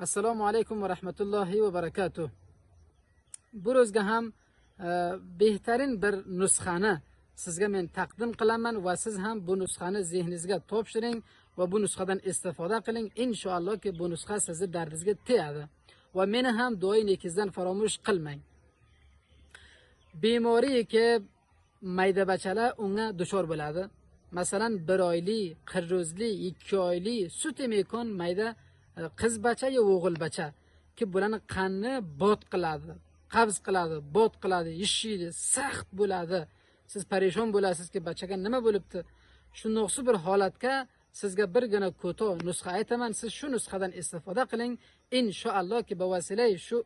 Assalomu alaykum va rahmatullohi va barakatuh. Bu rozga ham behtarin bir nusxani sizga men taqdim qilaman va siz ham bu nusxani zehningizga topshiring va bu nusxadan istifoda qiling. Inshaalloh ki bu nusxa sizni dardingizga tegadi va meni ham duoyi nekizdan faromush qilmang. Bemori ki mayda bachalar unga duchor bo'ladi. Masalan, 1 oylik, 40 ro'zlik, 2 oylik sut emikon mayda qiz bacha yo o'g'il bacha ki bularni qonni bot qiladi, qabz qiladi, bot qiladi, yishiydi, saxt bo'ladi. Siz parishon bo'lasiz ki bachaga nima bo'libdi? Shundoqsi bir holatga sizga birgina ko'to nusxa aytaman, siz shu nusxadan istifoda qiling. Inshaalloh ki bavasilayi shu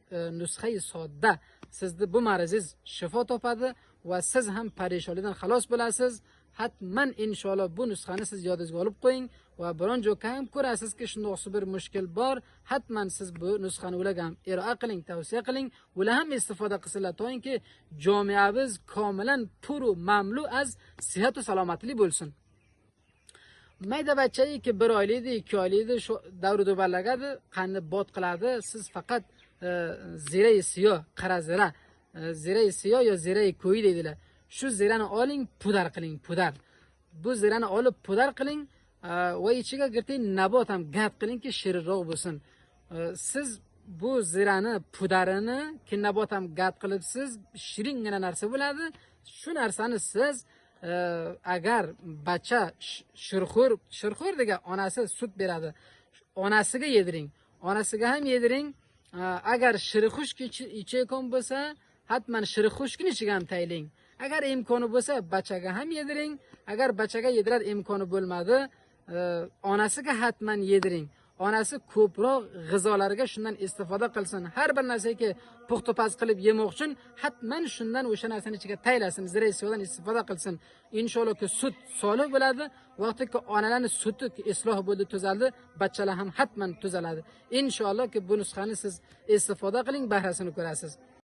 nusxai sodda sizni bu marizingiz shifo topadi va siz ham parishonlikdan xalos bo'lasiz. Hatman inshaalloh bu nusxani siz yodingizga olib qo'ying va biron joyga ham ko'rasizki shundoqsi bir mushkil bor, hatman siz bu nusxani ularga ham iroa qiling, tavsiya qiling, ular ham istifoda qilsinlar to'yinki jamiamiz komilan puru mamlu az sihat va salomatlik bo'lsin. Mayda bachai ki 1 oylikdi, 2 oylikdi shu davr dubarlagadi, qanni bot qiladi. Siz faqat zirai siyo, qara zira, zirai siyo yo zirai ko'yi deydilar. Shu zirani oling, pudar qiling, pudar. Bu zirani olib pudar qiling va ichiga kirting nabot ham gad qilingki shirinroq bo'lsin. Siz bu zirani pudarini ki nabot ham gad qilib siz shiringina narsa bo'ladi. Shu narsani siz agar bacha shirxo'r degan onasi sut beradi, onasiga yediring, onasiga ham yediring. Agar shirixushki ichayotgan bo'lsa, hatman shirixushkini ichiga ham tayling. Agar imkoni bo'lsa bachaga ham yediring. Agar bachaga yedirar imkoni bo'lmadi, onasiga hatman yediring. Onasi ko'proq g'izolarga shundan istifoda qilsin. Har bir narsaga puxtupaz qilib yemoq uchun hatman shundan o'sha narsani ichiga taylasin, zirai suvdan istifoda qilsin. Inshaalloh ki sut solih bo'ladi. Vaqtiki onalarning suti isloh bo'ldi, tuzaldi, bachalar ham hatman tuzaladi. Inshaalloh ki bu nusxani siz istifoda qiling, bahrasini ko'rasiz.